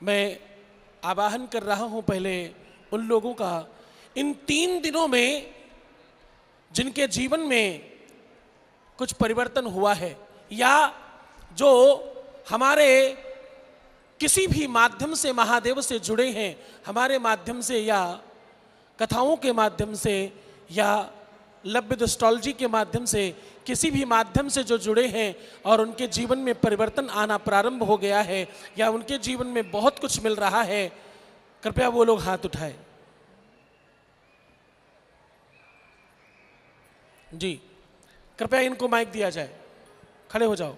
मैं आवाहन कर रहा हूं पहले उन लोगों का, इन 3 दिनों में जिनके जीवन में कुछ परिवर्तन हुआ है या जो हमारे किसी भी माध्यम से महादेव से जुड़े हैं, हमारे माध्यम से या कथाओं के माध्यम से या लव्य एस्ट्रोलॉजी के माध्यम से, किसी भी माध्यम से जो जुड़े हैं और उनके जीवन में परिवर्तन आना प्रारंभ हो गया है या उनके जीवन में बहुत कुछ मिल रहा है, कृपया वो लोग हाथ उठाएं। जी, कृपया इनको माइक दिया जाए, खड़े हो जाओ।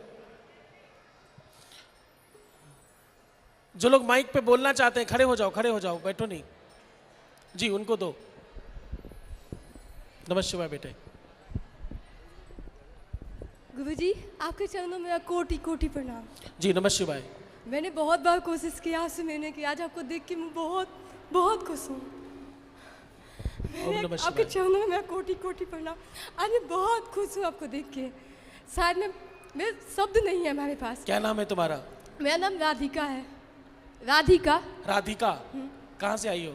जो लोग माइक पे बोलना चाहते हैं खड़े हो जाओ, खड़े हो जाओ, बैठो नहीं। जी, उनको दो। नमस्ते शिवाय बेटे। गुरुजी, आपके चरणों में कोटि कोटि प्रणाम। जी, नमस्ते शिवाय। मैंने बहुत बार कोशिश की आपसे मिलने की, आज आपको देख के मैं बहुत बहुत खुश हूँ। आपके चरणों में मैं कोटि कोटि प्रणाम। आज मैं बहुत खुश हूँ आपको देख के। शायद मैं शब्द नहीं है हमारे पास। क्या नाम है तुम्हारा? मेरा नाम राधिका है। राधिका। राधिका, कहाँ से आई हो?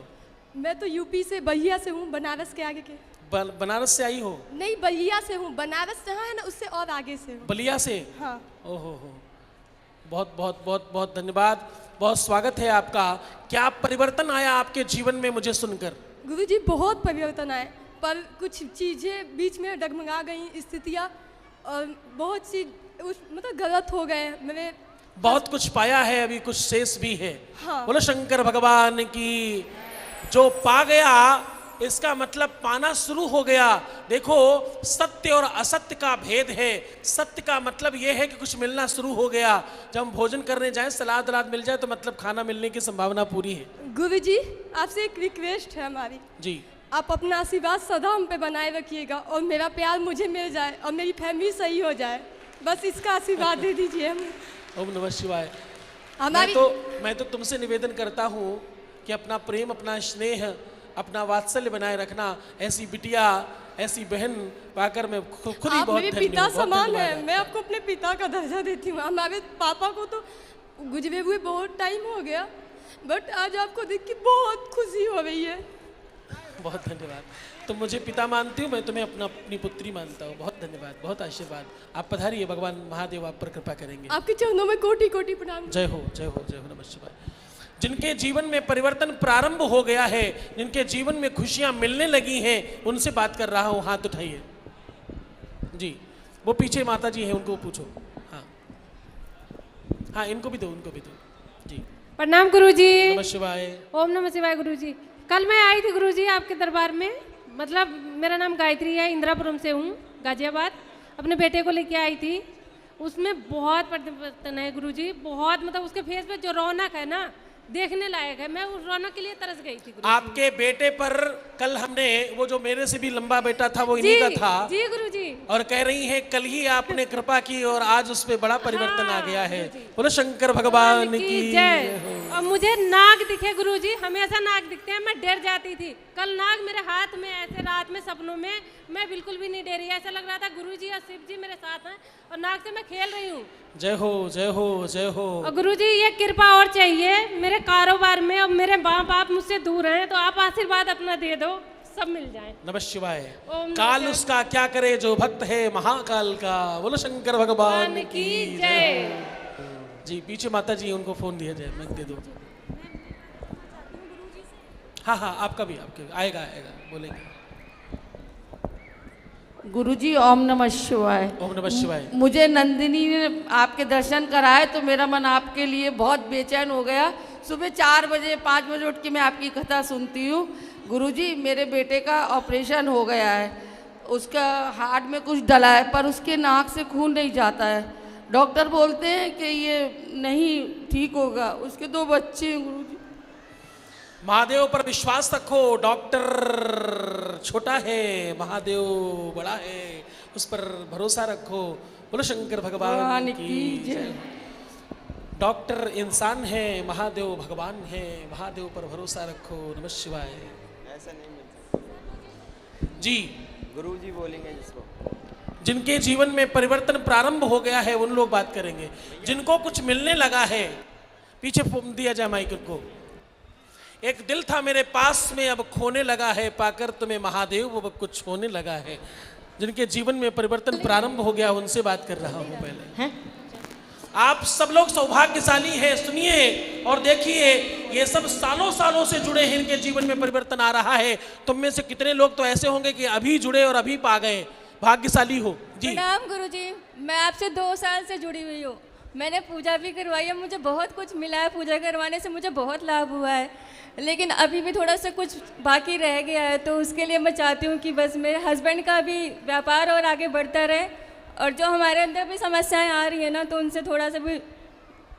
मैं तो यूपी से, बलिया से हूँ, बनारस के आगे के। बनारस से आई हो? नहीं, बलिया से हूँ। बनारस जहाँ है ना उससे और आगे से हूँ। बलिया से? हाँ। ओहो हो, बहुत बहुत बहुत बहुत धन्यवाद, बहुत स्वागत है आपका। क्या परिवर्तन आया आपके जीवन में मुझे सुनकर? गुरुजी, बहुत परिवर्तन आए, पर कुछ चीज़ें बीच में डगमगा गई, स्थितियाँ और बहुत सी मतलब गलत हो गए मेरे। बहुत कुछ पाया है, अभी कुछ शेष भी है। हाँ। बोलो शंकर भगवान की। जो पा गया इसका मतलब पाना शुरू हो गया। देखो, सत्य और असत्य का भेद है। सत्य का मतलब यह है कि कुछ मिलना शुरू हो गया। जब हम भोजन करने जाएं, सलाद वलाद मिल जाए तो मतलब खाना मिलने की संभावना पूरी है। गुरुजी, आपसे एक रिक्वेस्ट है हमारी। जी। आप अपना आशीर्वाद सदा हम पे बनाए रखिएगा और मेरा प्यार मुझे मिल जाए और मेरी फैमिली सही हो जाए, बस इसका आशीर्वाद दे दीजिए हमें। ओम नमः शिवाय। हमारी मैं तो तुमसे निवेदन करता हूँ कि अपना प्रेम, अपना स्नेह, अपना वात्सल्य बनाए रखना। ऐसी बिटिया, ऐसी बहन पाकर मैं खुद ही बहुत मेरे पिता समान है। मैं आपको अपने पिता का दर्जा देती हूँ। हमारे पापा को तो गुजरे हुए बहुत टाइम हो गया, बट आज आपको देख के बहुत खुशी हो रही है। बहुत धन्यवाद। तुम मुझे पिता मानती हो, मैं तुम्हें अपनी पुत्री मानता हूँ। बहुत धन्यवाद, बहुत आशीर्वाद। आप पधारिए, भगवान महादेव आप पर कृपा करेंगे। आपके चरणों में कोटि कोटि प्रणाम। जय हो, जय हो, जय हो। नमः शिवाय। जिनके जीवन में परिवर्तन प्रारंभ हो गया है, जिनके जीवन में खुशियां मिलने लगी हैं, उनसे बात कर रहा हूं। हाथ उठाइए। जी, वो पीछे माता जी हैं, उनको पूछो। हाँ हाँ, इनको भी दो, उनको भी दो। जी, प्रणाम गुरुजी। नमः शिवाय। ओम नमः शिवाय गुरुजी। कल मैं आई थी गुरुजी आपके दरबार में। मतलब मेरा नाम गायत्री है, इंदिरापुरम से हूँ, गाजियाबाद। अपने बेटे को लेके आई थी। उसमें बहुत परिवर्तन है गुरुजी, बहुत। मतलब उसके फेस पे जो रौनक है ना, देखने लायक है। मैं उस रौनक के लिए तरस गई थी गुरुजी। आपके बेटे पर कल हमने, वो जो मेरे से भी लंबा बेटा था वो इन्हीं का था। जी गुरुजी। और कह रही है कल ही आपने कृपा की और आज उस पे बड़ा परिवर्तन आ गया है। बोलो शंकर भगवान की जय। और मुझे नाग दिखे गुरुजी, हमेशा नाग दिखते हैं, मैं डर जाती थी। कल नाग मेरे हाथ में, ऐसे रात में सपनों में, मैं बिल्कुल भी नहीं डरी। ऐसा लग रहा था गुरुजी और शिव जी मेरे साथ हैं और नाग से मैं खेल रही हूँ। जय हो, जय हो, जय हो। और गुरुजी, ये कृपा और चाहिए मेरे कारोबार में। और मेरे माँ बाप मुझसे दूर हैं, तो आप आशीर्वाद अपना दे दो, सब मिल जाए। नमः शिवाय। काल उसका क्या करे जो भक्त है महाकाल का। बोलो शंकर भगवान की जय। जी, पीछे माता जी, उनको फोन दिया जाए, मैं दे दो। हाँ हाँ, आपका भी, आपके आएगा, बोलेंगे। गुरुजी, ओम नमः शिवाय। ओम नमः शिवाय। मुझे नंदिनी ने आपके दर्शन कराए तो मेरा मन आपके लिए बहुत बेचैन हो गया। सुबह 4 बजे 5 बजे उठ के मैं आपकी कथा सुनती हूँ। गुरुजी, मेरे बेटे का ऑपरेशन हो गया है। उसका हार्ट में कुछ डला है, पर उसके नाक से खून नहीं जाता है। डॉक्टर बोलते हैं कि ये नहीं ठीक होगा। उसके 2 बच्चे हैं गुरुजी। महादेव पर विश्वास रखो। डॉक्टर छोटा है, महादेव बड़ा है, उस पर भरोसा रखो। बोलो शंकर भगवान की जय। डॉक्टर इंसान है, महादेव भगवान है। महादेव पर भरोसा रखो। नमः शिवाय। ऐसा नहीं मिलता जी, गुरुजी बोलेंगे जिसको। जिनके जीवन में परिवर्तन प्रारंभ हो गया है उन लोग बात करेंगे। जिनको कुछ मिलने लगा है, पीछे दिया जाए माइक को। एक दिल था मेरे पास में अब खोने लगा है, पाकर तुम्हें महादेव अब कुछ होने लगा है। जिनके जीवन में परिवर्तन प्रारंभ हो गया उनसे बात कर रहा हूं पहले। आप सब लोग सौभाग्यशाली हैं, सुनिए और देखिए, ये सब सालों सालों से जुड़े हैं, इनके जीवन में परिवर्तन आ रहा है। तुम में से कितने लोग तो ऐसे होंगे कि अभी जुड़े और अभी पा गए, भाग्यशाली हो जी। प्रणाम गुरुजी, मैं आपसे 2 साल से जुड़ी हुई हूँ। मैंने पूजा भी करवाई है, मुझे बहुत कुछ मिला है, पूजा करवाने से मुझे बहुत लाभ हुआ है, लेकिन अभी भी थोड़ा सा कुछ बाकी रह गया है। तो उसके लिए मैं चाहती हूँ कि बस मेरे हस्बैंड का भी व्यापार और आगे बढ़ता रहे, और जो हमारे अंदर भी समस्याएं आ रही है ना, तो उनसे थोड़ा सा भी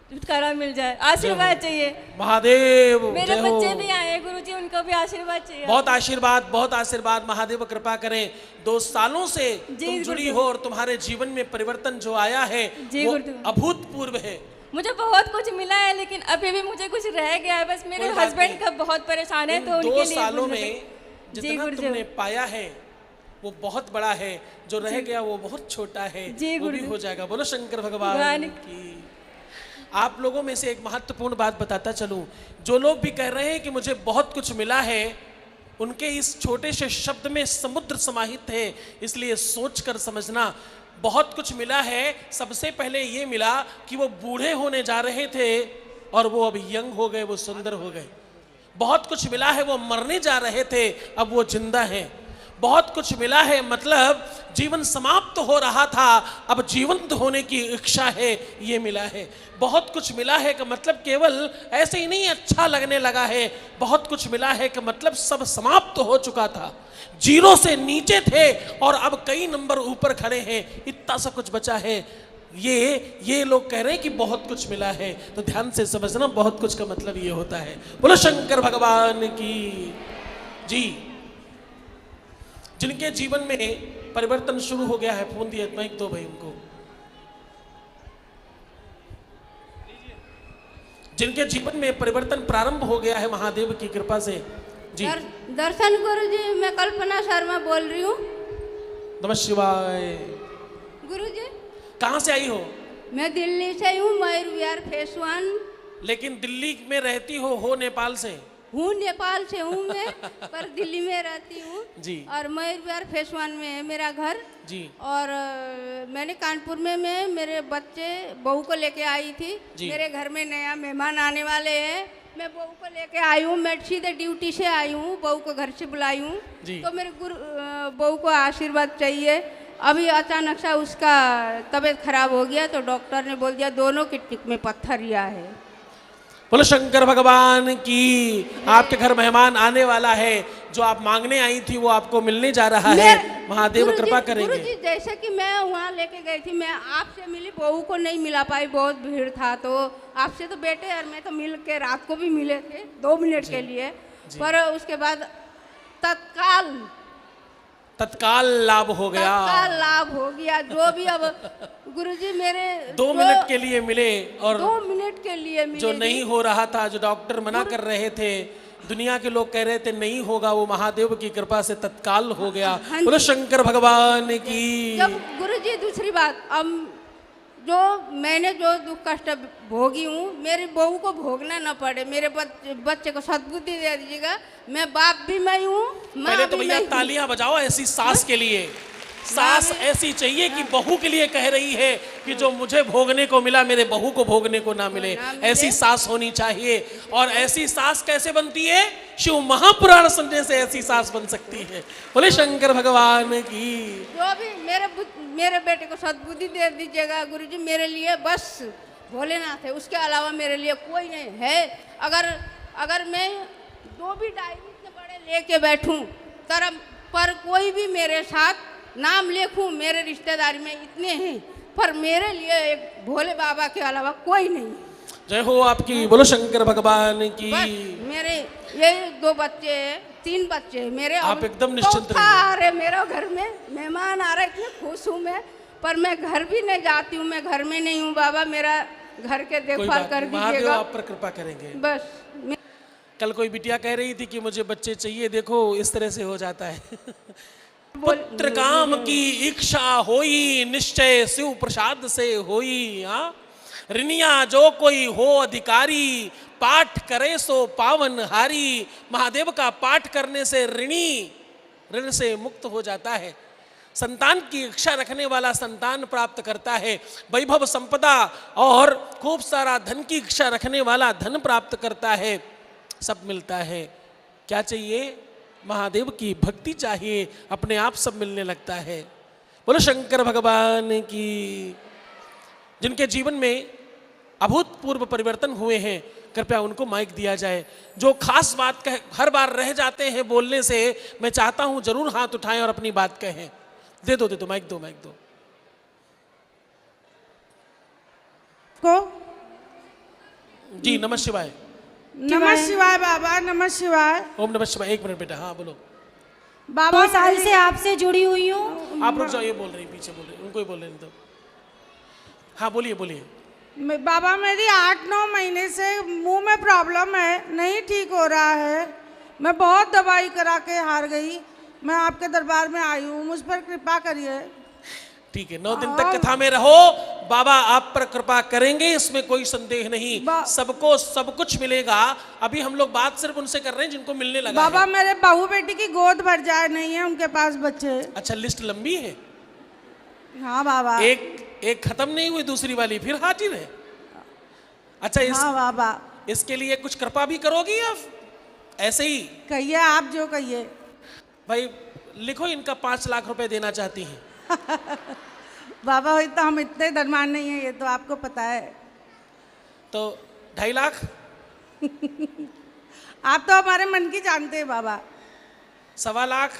छुटकारा मिल जाए। आशीर्वाद चाहिए महादेव। मेरे बच्चे भी आए हैं गुरुजी, उनको भी आशीर्वाद चाहिए। बहुत आशीर्वाद, बहुत आशीर्वाद। महादेव कृपा करें। 2 सालों से तुम जुड़ी हो और तुम्हारे जीवन में परिवर्तन जो आया है वो अभूतपूर्व है। मुझे बहुत कुछ मिला है, लेकिन अभी भी मुझे कुछ रह गया है। बस मेरे हस्बैंड का बहुत परेशान है, तो उनके लिए 2 सालों में जितना तुमने पाया है वो बहुत बड़ा है, जो रह गया वो बहुत छोटा है, वो भी हो जाएगा। बोलो शंकर भगवान की। आप लोगों में से एक महत्वपूर्ण बात बताता चलूं, जो लोग भी कह रहे हैं कि मुझे बहुत कुछ मिला है, उनके इस छोटे से शब्द में समुद्र समाहित है, इसलिए सोचकर समझना। बहुत कुछ मिला है, सबसे पहले ये मिला कि वो बूढ़े होने जा रहे थे और वो अब यंग हो गए, वो सुंदर हो गए। बहुत कुछ मिला है, वो मरने जा रहे थे, अब वो जिंदा हैं। बहुत कुछ मिला है, मतलब जीवन समाप्त हो रहा था, अब जीवंत होने की इच्छा है, ये मिला है। बहुत कुछ मिला है का मतलब केवल ऐसे ही नहीं अच्छा लगने लगा है। बहुत कुछ मिला है का मतलब सब समाप्त हो चुका था, 0 से नीचे थे और अब कई नंबर ऊपर खड़े हैं, इतना सा कुछ बचा है। ये लोग कह रहे हैं कि बहुत कुछ मिला है, तो ध्यान से समझना, बहुत कुछ का मतलब ये होता है। बोलो शंकर भगवान की जी। जिनके जीवन में परिवर्तन शुरू हो गया है, फोन दिया माइक दो भाई उनको। जिनके जीवन में परिवर्तन प्रारंभ हो गया है महादेव की कृपा से जी। दर्शन गुरु जी, मैं कल्पना शर्मा बोल रही हूँ। नमः शिवाय। गुरु जी, कहाँ से आई हो? मैं दिल्ली से हूँ, मयूर विहार फेस 1। लेकिन दिल्ली में रहती हो नेपाल से? हूँ, नेपाल से हूँ मैं, पर दिल्ली में रहती हूँ जी। और मयूर विहार फेस 1 में है मेरा घर जी। और मैंने कानपुर में मेरे बच्चे बहू को लेके आई थी। मेरे घर में नया मेहमान आने वाले हैं, मैं बहू को लेके आई हूँ। मैं सीधे ड्यूटी से आई हूँ, बहू को घर से बुलाई हूँ, तो मेरे बहू को आशीर्वाद चाहिए। अभी अचानक सा उसका तबीयत खराब हो गया, तो डॉक्टर ने बोल दिया दोनों किडनी में पत्थरिया है। बोलो शंकर भगवान की। आपके घर मेहमान आने वाला है, जो आप मांगने आई थी वो आपको मिलने जा रहा है। महादेव कृपा करेंगे। गुरुजी, जैसे कि मैं वहाँ लेके गई थी, मैं आपसे मिली, बहू को नहीं मिला पाई, बहुत भीड़ था, तो आपसे तो बेटे और मैं तो मिल के रात को भी मिले थे 2 मिनट के लिए, पर उसके बाद तत्काल लाभ हो गया। तत्काल लाभ हो गया। जो भी अब गुरुजी मेरे 2 मिनट के लिए मिले, और 2 मिनट के लिए मिले, जो नहीं हो रहा था, जो डॉक्टर मना कर रहे थे, दुनिया के लोग कह रहे थे नहीं होगा, वो महादेव की कृपा से तत्काल हो गया। बोलो शंकर भगवान की। जब गुरुजी दूसरी बात, अब जो मैंने जो दुख कष्ट भोगी हूँ, मेरी बहू को भोगना न पड़े, मेरे बच्चे को सद्बुद्धि दे दीजिएगा। मैं बाप भी मैं हूँ, पहले तो भैया तालियां बजाओ ऐसी सास के लिए। सास ऐसी चाहिए कि बहू के लिए कह रही है कि जो मुझे भोगने को मिला मेरे बहू को भोगने को ना मिले, ऐसी सास होनी चाहिए। और ऐसी सास कैसे बनती है? शिव महापुराण सुनने से ऐसी सास बन सकती है। बोले शंकर भगवान की। जो भी मेरे बेटे को सद्बुद्धि दे दीजिएगा गुरुजी, मेरे लिए बस भोलेनाथ है, उसके अलावा मेरे लिए कोई नहीं है। अगर मैं 2 भी डायरी इतने बड़े लेके बैठूं, पर कोई भी मेरे साथ नाम लिखूं, मेरे रिश्तेदारी में इतने हैं, पर मेरे लिए एक भोले बाबा के अलावा कोई नहीं। जय हो आपकी। बोलो शंकर भगवान की। मेरे ये 2 बच्चे 3 बच्चे मेरे, आप एकदम निश्चिंत रहिए। आ रहे मेरे घर में मेहमान आ रहे, इतने खुश हूँ मैं, पर मैं घर भी नहीं जाती हूँ, मैं घर में नहीं हूँ। बाबा मेरा घर के देखभाल कर दीजिएगा, आप पर कृपा करेंगे। बस। कल कोई बिटिया कह रही थी कि मुझे बच्चे चाहिए, देखो इस तरह से हो जाता है। पुत्र काम की इच्छा होई, निश्चय शिव प्रसाद से होई। हाँ, ऋणिया जो कोई हो अधिकारी, पाठ करे सो पावन हारी। महादेव का पाठ करने से ऋणी ऋण से मुक्त हो जाता है। संतान की इच्छा रखने वाला संतान प्राप्त करता है। वैभव संपदा और खूब सारा धन की इच्छा रखने वाला धन प्राप्त करता है। सब मिलता है। क्या चाहिए? महादेव की भक्ति चाहिए, अपने आप सब मिलने लगता है। बोलो शंकर भगवान की। जिनके जीवन में अभूतपूर्व परिवर्तन हुए हैं, कृपया उनको माइक दिया जाए। जो खास बात कह हर बार रह जाते हैं बोलने से, मैं चाहता हूं जरूर हाथ उठाएं और अपनी बात कहें। दे दो माइक दो को। जी नमः शिवाय। नमः शिवाय बाबा, नमः शिवाय। ओम नमः शिवाय। एक मिनट बेटा, हाँ बोलो। बाबा 2 साल से आपसे जुड़ी हुई हूँ। आप रुक जाओ, ये बोल रही, पीछे बोल रही, उनको ही बोल रहे तो। हाँ बोलिए बोलिए। बाबा मेरी 8-9 महीने से मुंह में प्रॉब्लम है, नहीं ठीक हो रहा है। मैं बहुत दवाई करा के हार गई। मैं आपके दरबार में आई हूँ, मुझ पर कृपा करिए। ठीक है, 9 दिन तक कथा में रहो, बाबा आप पर कृपा करेंगे, इसमें कोई संदेह नहीं। सबको सब कुछ मिलेगा। अभी हम लोग बात सिर्फ उनसे कर रहे हैं जिनको मिलने लगा बाबा है। मेरे बहू बेटी की गोद भर जाए, नहीं है उनके पास बच्चे। अच्छा, लिस्ट लंबी है। हाँ बाबा। एक खत्म नहीं हुई, दूसरी वाली फिर हाजिर है। अच्छा, हाँ बाबा। इसके लिए कुछ कृपा भी करोगी आप? ऐसे ही कहिए, आप जो कहिए। भाई लिखो, इनका 5 लाख रुपए देना चाहती हैं। बाबा वही तो, हम इतने धनवान नहीं है, ये तो आपको पता है। तो 2.5 लाख। आप तो हमारे मन की जानते हैं बाबा। 1.25 लाख।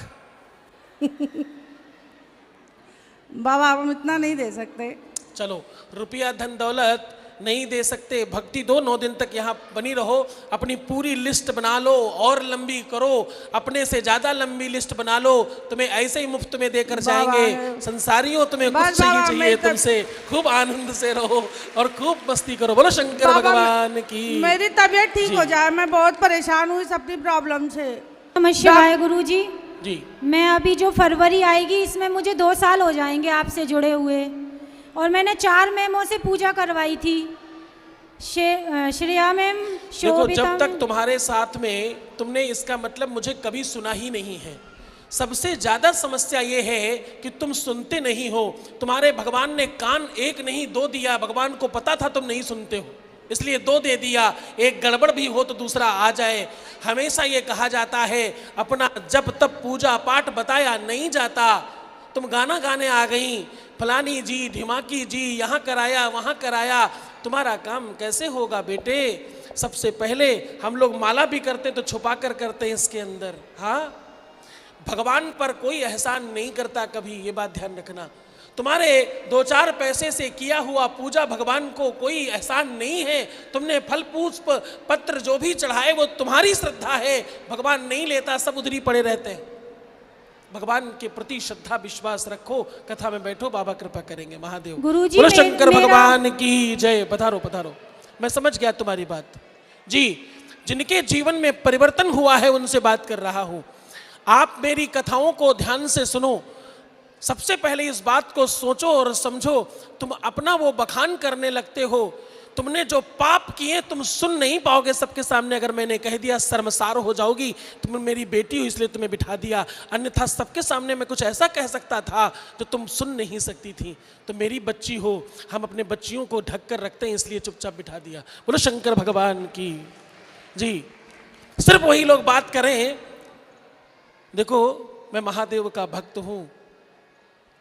बाबा हम इतना नहीं दे सकते। चलो, रुपया धन दौलत नहीं दे सकते, भक्ति दो। 9 दिन तक यहाँ बनी रहो, अपनी पूरी लिस्ट बना लो और लंबी करो, अपने से ज्यादा लंबी लिस्ट बना लो। तुम्हें ऐसे ही मुफ्त में देकर जाएंगे। संसारियों, तुम्हें कुछ चाहिए तुमसे, खूब आनंद से रहो और खूब मस्ती करो। बोलो शंकर भगवान की। मेरी तबीयत ठीक हो जाए, मैं बहुत परेशान हुई इस अपनी प्रॉब्लम से। नमः शिवाय गुरुजी। जी, मैं अभी जो फरवरी आएगी, इसमें मुझे 2 साल हो जाएंगे आपसे जुड़े हुए। और मैंने 4 मैमों से पूजा करवाई थी। श्रेया मैम, देखो, जब तक तुम्हारे साथ में, तुमने इसका मतलब मुझे कभी सुना ही नहीं है। सबसे ज्यादा समस्या ये है कि तुम सुनते नहीं हो। तुम्हारे भगवान ने कान 1 नहीं 2 दिया। भगवान को पता था तुम नहीं सुनते हो, इसलिए 2 दे दिया। एक गड़बड़ भी हो तो दूसरा आ जाए। हमेशा ये कहा जाता है, अपना जब तब पूजा पाठ बताया नहीं जाता। तुम गाना गाने आ गई, फलानी जी ढिमाकी जी, यहाँ कराया वहाँ कराया। तुम्हारा काम कैसे होगा बेटे? सबसे पहले हम लोग माला भी करते तो छुपा कर करते हैं इसके अंदर। हाँ, भगवान पर कोई एहसान नहीं करता कभी, ये बात ध्यान रखना। तुम्हारे 2-4 पैसे से किया हुआ पूजा भगवान को कोई एहसान नहीं है। तुमने फल पुष्प पत्र जो भी चढ़ाए वो तुम्हारी श्रद्धा है, भगवान नहीं लेता, सब उधर ही पड़े रहते हैं। भगवान के प्रति श्रद्धा विश्वास रखो, कथा में बैठो, बाबा कृपा करेंगे। महादेव। गुरुजी, बोलो शंकर भगवान की जय। पधारो पधारो, मैं समझ गया तुम्हारी बात। जी, जिनके जीवन में परिवर्तन हुआ है उनसे बात कर रहा हूं। आप मेरी कथाओं को ध्यान से सुनो। सबसे पहले इस बात को सोचो और समझो, तुम अपना वो बखान करने लगते हो। तुमने जो पाप किए तुम सुन नहीं पाओगे सबके सामने। अगर मैंने कह दिया शर्मसार हो जाओगी। तुम मेरी बेटी हो इसलिए तुम्हें बिठा दिया, अन्यथा सबके सामने मैं कुछ ऐसा कह सकता था जो तुम सुन नहीं सकती थी। तो मेरी बच्ची हो, हम अपने बच्चियों को ढक कर रखते हैं, इसलिए चुपचाप बिठा दिया। बोलो शंकर भगवान की। जी, सिर्फ वही लोग बात करें। देखो, मैं महादेव का भक्त हूं,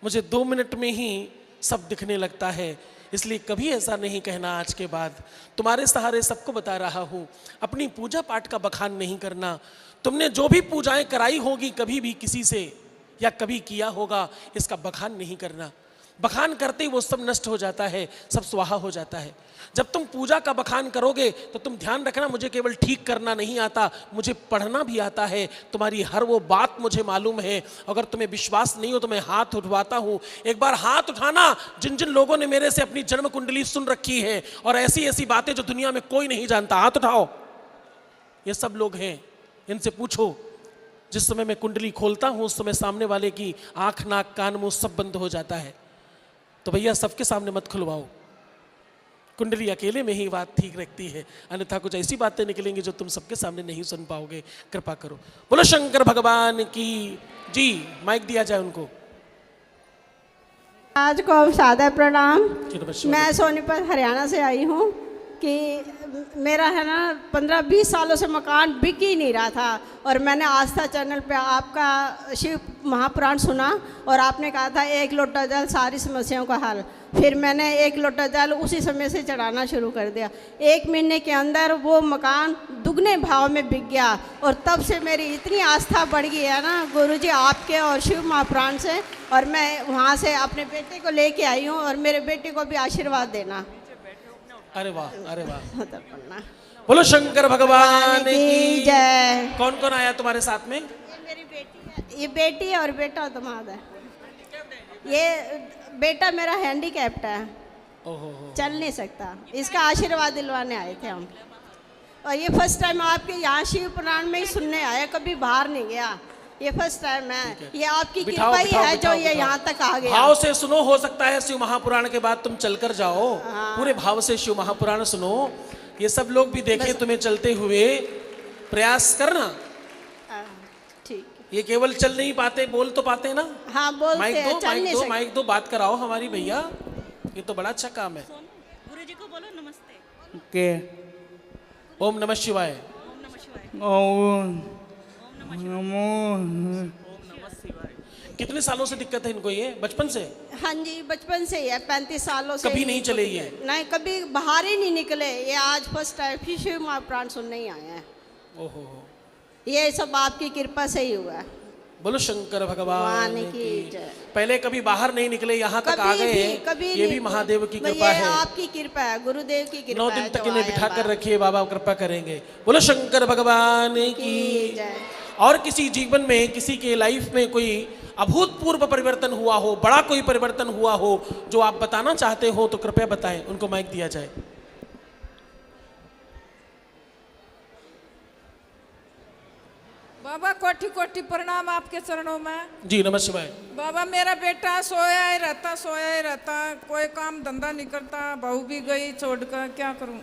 मुझे 2 मिनट में ही सब दिखने लगता है, इसलिए कभी ऐसा नहीं कहना आज के बाद। तुम्हारे सहारे सबको बता रहा हूं, अपनी पूजा पाठ का बखान नहीं करना। तुमने जो भी पूजाएं कराई होगी कभी भी किसी से या कभी किया होगा, इसका बखान नहीं करना। बखान करते ही वो सब नष्ट हो जाता है, सब स्वाहा हो जाता है। जब तुम पूजा का बखान करोगे तो तुम ध्यान रखना, मुझे केवल ठीक करना नहीं आता, मुझे पढ़ना भी आता है। तुम्हारी हर वो बात मुझे मालूम है। अगर तुम्हें विश्वास नहीं हो तो मैं हाथ उठवाता हूँ। एक बार हाथ उठाना जिन जिन लोगों ने मेरे से अपनी जन्म कुंडली सुन रखी है और ऐसी ऐसी बातें जो दुनिया में कोई नहीं जानता, हाथ उठाओ। ये सब लोग हैं, इनसे पूछो। जिस समय मैं कुंडली खोलता हूँ उस समय सामने वाले की आंख नाक कान मुंह सब बंद हो जाता है। तो भैया सबके सामने मत खुलवाओ, कुंडली अकेले में ही बात ठीक रखती है, अन्यथा कुछ ऐसी बातें निकलेंगी जो तुम सबके सामने नहीं सुन पाओगे। कृपा करो। बोलो शंकर भगवान की जी। माइक दिया जाए उनको। आज को सादा प्रणाम। जी, नमस्कार। मैं सोनीपत हरियाणा से आई हूँ कि मेरा है ना 15-20 सालों से मकान बिक ही नहीं रहा था, और मैंने आस्था चैनल पे आपका शिव महापुराण सुना और आपने कहा था 1 लोटा जल सारी समस्याओं का हल। फिर मैंने 1 लोटा जल उसी समय से चढ़ाना शुरू कर दिया। 1 महीने के अंदर वो मकान दुगने भाव में बिक गया, और तब से मेरी इतनी आस्था बढ़ गई है ना गुरुजी आपके और शिव महापुराण से। और मैं वहाँ से अपने बेटे को लेके आई हूँ, और मेरे बेटे को भी आशीर्वाद देना। अरे वाह, अरे वाह। बोलो शंकर भगवान की जय। कौन कौन आया तुम्हारे साथ में? मेरी बेटी है, ये बेटी और बेटा तुम्हारा है। ये बेटा मेरा हैंडीकैप्ड है, ओहो, चल नहीं सकता, इसका आशीर्वाद दिलवाने आए थे हम। और ये फर्स्ट टाइम आपके यहाँ शिव पुराण में ही सुनने आया, कभी बाहर नहीं गया, ये फर्स्ट टाइम है। ये आपकी कृपा ही है जो ये यहाँ तक आ गया। भाव से सुनो, हो सकता है शिव महापुराण के बाद तुम चलकर जाओ। पूरे भाव से शिव महापुराण सुनो, ये सब लोग भी देखें तुम्हें चलते हुए। प्रयास करना। ठीक। ये केवल चल नहीं पाते, बोल तो पाते ना? हाँ बोलते माइक हैं, दो, चल माइक नहीं दो, सकते। माइक दो, बात कराओ हमारी भैया, ये तो बड़ा अच्छा काम है। गुरुजी को बोलो नमस्ते। के ओम नमः शिवाय। ओम कितने सालों से दिक्कत है इनको? ये बचपन से? हाँ जी, बचपन से ही है, 35 सालों से। कभी नहीं चले ये? नहीं, कभी बाहर ही नहीं निकले। ये आज फर्स्ट टाइम फिर शिव महापुराण सुनने ही आए हैं। ओहो, ये सब आपकी कृपा से ही हुआ है। बोलो शंकर भगवान भगवान की की। जय। पहले कभी बाहर नहीं निकले, यहाँ तक आ गए हैं, कभी ये भी नहीं। महादेव की कृपा ये है। आपकी कृपा है, गुरुदेव की कृपा 9 है दिन तक जो इन्हें आए बिठा कर बाहर। रखिए, बाबा कृपा करेंगे। बोलो शंकर भगवान की। जय। और किसी जीवन में, किसी के लाइफ में कोई अभूतपूर्व परिवर्तन हुआ हो, बड़ा कोई परिवर्तन हुआ हो जो आप बताना चाहते हो तो कृपया बताएं, उनको माइक दिया जाए। बाबा कोटि कोटि प्रणाम आपके चरणों में। जी नमः शिवाय। बाबा मेरा बेटा सोया ही रहता, कोई काम धंधा नहीं करता, बहू भी गई छोड़कर, क्या करूं?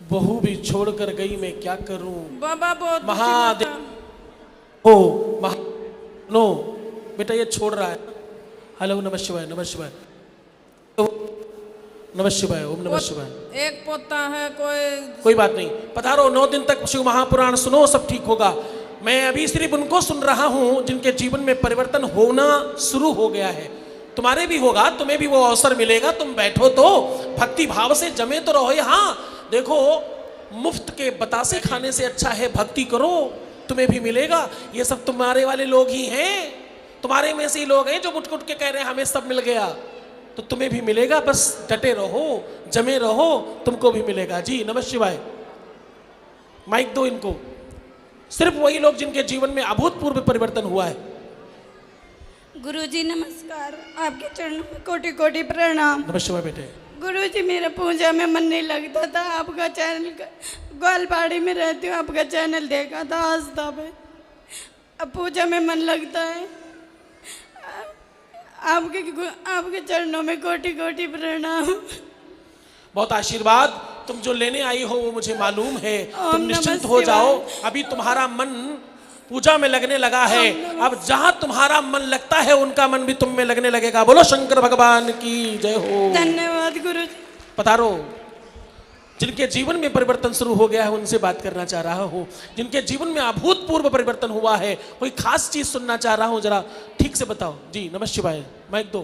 बहू भी छोड़कर गई, मैं क्या करूं? बाबा बहुत महादेव हो नो बेटा, ये छोड़ रहा है। हेलो नमः शिवाय, नमः शिवाय, नमः शिवाय, ओम नमः शिवाय। एक पोता है, कोई बात नहीं, पधारो। 9 दिन तक शिव महापुराण सुनो, सब ठीक होगा। मैं अभी सिर्फ उनको सुन रहा हूं जिनके जीवन में परिवर्तन होना शुरू हो गया है। तुम्हारे भी होगा, तुम्हें भी वो अवसर मिलेगा। तुम बैठो तो भक्ति भाव से जमे तो रहो। हाँ देखो, मुफ्त के बतासे खाने से अच्छा है भक्ति करो, तुम्हें भी मिलेगा। ये सब तुम्हारे वाले लोग ही हैं, तुम्हारे में से ही लोग हैं जो मुट कुट के कह रहे हैं हमें सब मिल गया, तो तुम्हें भी मिलेगा। बस डटे रहो, जमे रहो, तुमको भी मिलेगा। जी नमः शिवाय। माइक दो इनको। सिर्फ वही लोग जिनके जीवन में अभूतपूर्व परिवर्तन हुआ है। गुरुजी नमस्कार, आपके चरणों में कोटि कोटि प्रणाम। नमः शिवाय बेटे। गुरुजी मेरा पूजा में मन नहीं लगता था, आपका चैनल ग्वालपाड़ी में रहती हूँ, आपका चैनल देखा था आस्था पे, अब पूजा में मन लगता है। आपके चरणों में कोटि कोटि प्रणाम। बहुत आशीर्वाद तुम जो लेने आई हो वो मुझे मालूम है। ओम तुम नमः निश्चिंत हो जाओ, शिवाय। अभी तुम्हारा मन पूजा में लगने लगा है। अब जहां तुम्हारा मन लगता है उनका मन भी तुम में लगने लगेगा। बोलो शंकर भगवान की जय हो। धन्यवाद गुरुजी। पधारो। जिनके जीवन में परिवर्तन शुरू हो गया है उनसे बात करना चाह रहा हूँ। जिनके जीवन में अभूतपूर्व परिवर्तन हुआ है, कोई खास चीज सुनना चाह रहा हूँ, जरा ठीक से बताओ। जी नमः शिवाय। माइक दो।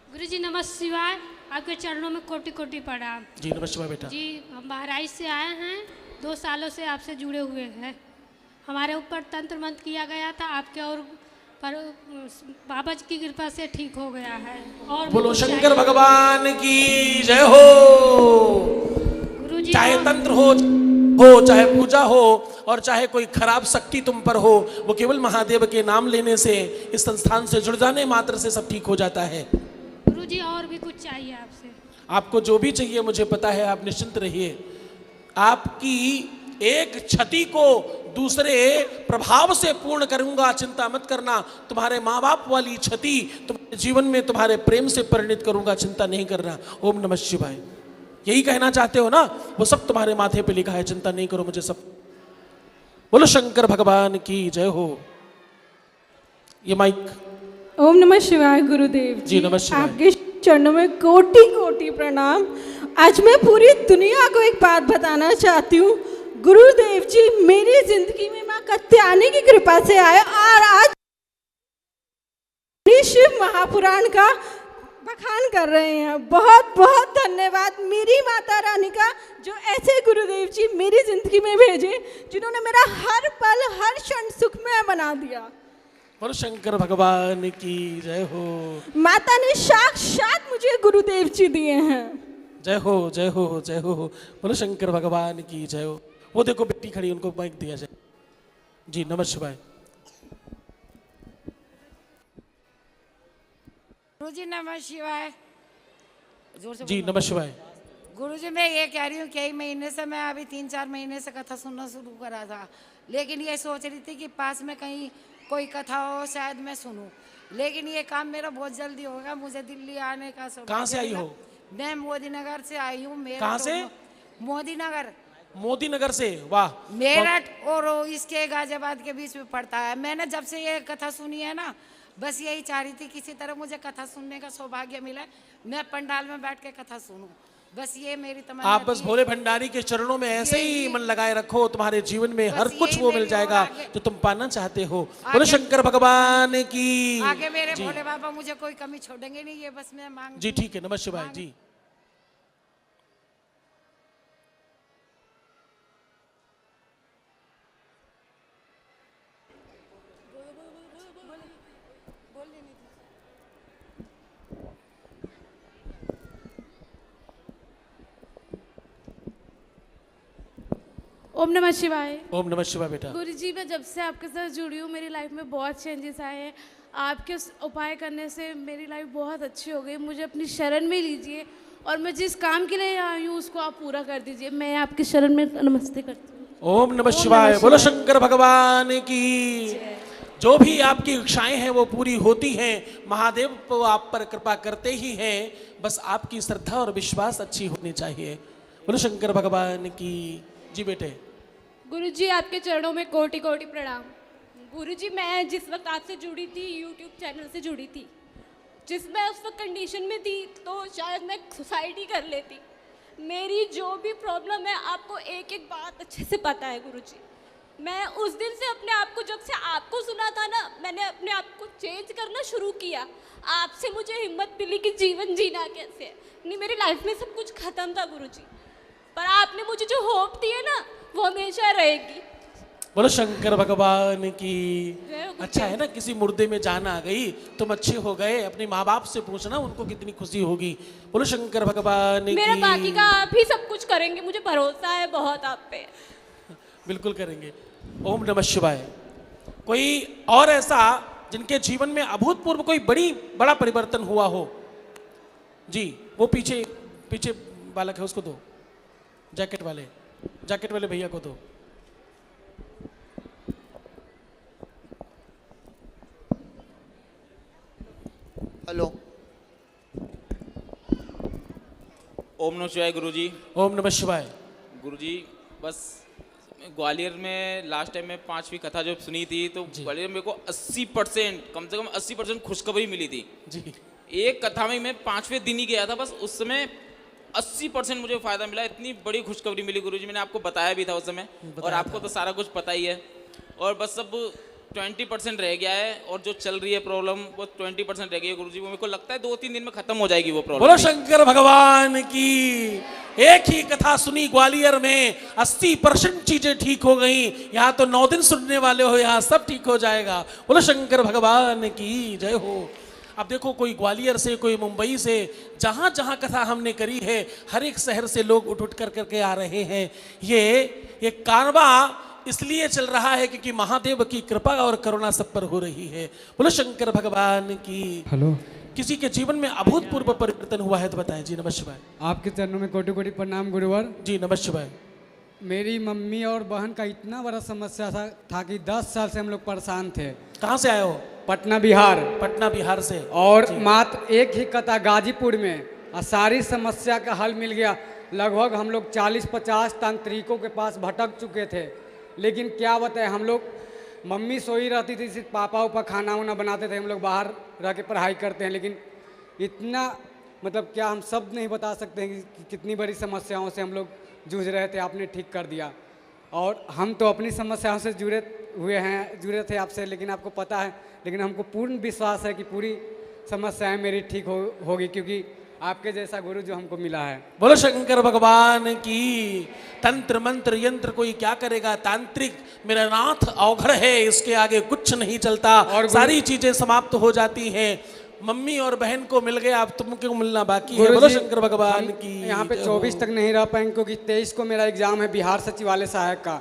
गुरुजी नमः शिवाय, आपके चरणों में कोटि कोटि प्रणाम। जी नमः शिवाय बेटा। जी हम बहराइच से आए हैं, 2 सालों से आपसे जुड़े हुए हैं। हमारे ऊपर तंत्र मंत्र किया गया था, आपके और पर बाबा जी की कृपा से ठीक हो गया है। और बोलो शंकर भगवान की जय हो। गुरुजी चाहे तंत्र हो, चाहे पूजा हो, और चाहे कोई खराब शक्ति तुम पर हो, वो केवल महादेव के नाम लेने से, इस संस्थान से जुड़ जाने मात्र से सब ठीक हो जाता है। गुरुजी और भी कुछ चाहिए आपसे? आपको जो भी चाहिए मुझे पता है, आप निश्चिंत रहिए। आपकी एक क्षति को दूसरे प्रभाव से पूर्ण करूंगा, चिंता मत करना। तुम्हारे माँ बाप वाली क्षति तुम्हारे जीवन में तुम्हारे प्रेम से परिणित करूंगा, चिंता नहीं करना। ओम नमः शिवाय। यही कहना चाहते हो ना, वो सब तुम्हारे माथे पे लिखा है, चिंता नहीं करो, मुझे सब। बोलो शंकर भगवान की जय हो। ये माइक। ओम नमः शिवाय गुरुदेव जी नमः शिवाय। आपके चरणों में कोटि कोटि प्रणाम। आज मैं पूरी दुनिया को एक बात बताना चाहती हूँ। गुरुदेव जी मेरी जिंदगी में माँ कात्यायनी की कृपा से आए और आज शिव महापुराण का बखान कर रहे हैं। बहुत बहुत धन्यवाद मेरी माता रानी का, जो ऐसे गुरुदेव जी मेरी जिंदगी में भेजे, जिन्होंने मेरा हर पल हर क्षण सुखमय बना दिया। बोलो शंकर भगवान की जय हो। माता ने साक्षात मुझे गुरुदेव जी दिए हैं। जय हो जय हो जय हो। बोलो शंकर भगवान की जय हो। वो देखो बेटी खड़ी, उनको माइक दिया जाए। जी नमः शिवाय। गुरुजी नमः शिवाय। जोर से जी नमः शिवाय। गुरुजी मैं ये कह रही हूँ, कई महीने से मैं अभी 3-4 महीने से कथा सुनना शुरू करा था, लेकिन ये सोच रही थी कि पास में कहीं कोई कथा हो, शायद मैं सुनूं, लेकिन ये काम मेरा बहुत जल्दी होगा। मुझे दिल्ली आने का सौभाग्य। कहाँ से आई हो? मैं मोदी नगर से आई हूँ। कहाँ से? मोदी नगर। मोदी नगर से, वाह। मेरठ और इसके गाजियाबाद के बीच में पड़ता है। मैंने जब से ये कथा सुनी है ना, बस यही चाह रही थी किसी तरह मुझे कथा सुनने का सौभाग्य मिला, मैं पंडाल में बैठ के कथा सुनूं। बस ये मेरी तमन्ना। आप बस भोले भंडारी के चरणों में ऐसे ही मन लगाए रखो, तुम्हारे जीवन में हर कुछ वो मिल जाएगा जो तुम पाना चाहते हो। बोलो शंकर भगवान की। आगे मेरे भोले बाबा मुझे कोई कमी छोड़ेंगे नहीं, ये बस मैं मांग। जी ठीक है, नमः शिवाय जी। ओम नमः शिवाय। ओम नमः शिवाय बेटा। गुरुजी मैं जब से आपके साथ जुड़ी हूँ, मेरी लाइफ में बहुत चेंजेस आए हैं। आपके उपाय करने से मेरी लाइफ बहुत अच्छी हो गई। मुझे अपनी शरण में लीजिए और मैं जिस काम के लिए आई हूँ उसको आप पूरा कर दीजिए। मैं आपकी शरण में नमस्ते करती हूँ। ओम नमः शिवाय। बोलो शंकर भगवान की। जो भी आपकी इच्छाएं हैं वो पूरी होती हैं। महादेव को आप पर कृपा करते ही हैं, बस आपकी श्रद्धा और विश्वास अच्छी होनी चाहिए। बोलो शंकर भगवान की। जी बेटे। गुरुजी आपके चरणों में कोटि कोटि प्रणाम। गुरुजी मैं जिस वक्त आपसे जुड़ी थी, यूट्यूब चैनल से जुड़ी थी, जिसमें उस वक्त कंडीशन में थी तो शायद मैं सुसाइड ही कर लेती। मेरी जो भी प्रॉब्लम है आपको एक एक बात अच्छे से पता है गुरुजी। मैं उस दिन से अपने आप को, जब से आपको सुना था ना, मैंने अपने आप को चेंज करना शुरू किया। आपसे मुझे हिम्मत मिली कि जीवन जीना कैसे है। नहीं मेरी लाइफ में सब कुछ खत्म था गुरुजी, पर आपने मुझे जो होप दी है ना वो हमेशा रहेगी। बोलो शंकर भगवान की। अच्छा है ना, किसी मुर्दे में जान आ गई, तुम अच्छे हो गए। अपने माँ बाप से पूछना उनको कितनी खुशी होगी। बोलो शंकर भगवान की। मेरा बाकी का आप ही सब कुछ करेंगे, मुझे भरोसा है बहुत आप पे। बिल्कुल करेंगे। ओम नमः शिवाय। कोई और ऐसा जिनके जीवन में अभूतपूर्व कोई बड़ा परिवर्तन हुआ हो? जी वो पीछे पीछे बालक है, उसको दो। जैकेट वाले भैया को दो। हेलो। ओम नमः शिवाय गुरुजी। ओम नमः शिवाय। गुरुजी बस ग्वालियर में लास्ट टाइम में 5वीं कथा जो सुनी थी, तो ग्वालियर में मेरे को 80% कम से कम 80% खुशखबरी मिली थी जी। एक कथा में मैं 5वें दिन ही गया था, बस उस समय 80% मुझे फ़ायदा मिला। इतनी बड़ी खुशखबरी मिली गुरुजी, मैंने आपको बताया भी था उस समय, और आपको तो सारा कुछ पता ही है। और बस सब 20% रह गया है, और जो चल रही है प्रॉब्लम वो 20% रह गई है गुरुजी। वो मेरे को लगता है 2-3 दिन में खत्म हो जाएगी वो प्रॉब्लम। बोलो शंकर भगवान की। एक ही कथा सुनी ग्वालियर में, 80% चीजें ठीक हो गई। यहाँ तो 9 दिन सुनने वाले हो, यहाँ सब ठीक हो जाएगा। बोलो शंकर भगवान की जय हो। अब देखो, कोई ग्वालियर से, कोई मुंबई से, जहाँ जहाँ कथा हमने करी है, हर एक शहर से लोग उठ कर करके आ रहे हैं। ये कारवा इसलिए चल रहा है क्योंकि महादेव की कृपा और करुणा सब पर हो रही है। बोलो शंकर भगवान की। हेलो। किसी के जीवन में अभूतपूर्व परिवर्तन हुआ है तो बताएं। जी नमः शिवाय। आपके चरणों में कोटि कोटि प्रणाम गुरुवर। जी नमः शिवाय। मेरी मम्मी और बहन का इतना बड़ा समस्या था कि 10 साल से हम लोग परेशान थे। कहाँ से आए हो? पटना बिहार। पटना बिहार से। और जी। मात्र एक ही कथा गाजीपुर में और सारी समस्या का हल मिल गया। लगभग हम लोग 40-50 तांत्रिकों के पास भटक चुके थे, लेकिन क्या बताएं, हम लोग मम्मी सोई रहती थी, सिर्फ पापा उपा खाना वाना बनाते थे, हम लोग बाहर रह के पढ़ाई करते हैं। लेकिन इतना मतलब क्या हम शब्द नहीं बता सकते हैं कि कितनी बड़ी समस्याओं से हम लोग जूझ रहे थे, आपने ठीक कर दिया। और हम तो अपनी समस्याओं से जुड़े थे आपसे, लेकिन आपको पता है, लेकिन हमको पूर्ण विश्वास है कि पूरी समस्याएं मेरी ठीक होगी, क्योंकि आपके जैसा गुरु जो हमको मिला है। बोलो शंकर भगवान की। तंत्र मंत्र यंत्र कोई क्या करेगा, तांत्रिक मेरा नाथ अवघड़ है, इसके आगे कुछ नहीं चलता और सारी चीजें समाप्त हो जाती हैं। मम्मी और बहन को मिल गया, अब तुमको मिलना बाकी है। बोलो शंकर भगवान की। यहाँ पे 24 तक नहीं रह पाएंगे क्योंकि 23 को मेरा एग्जाम है बिहार सचिवालय सहायक का,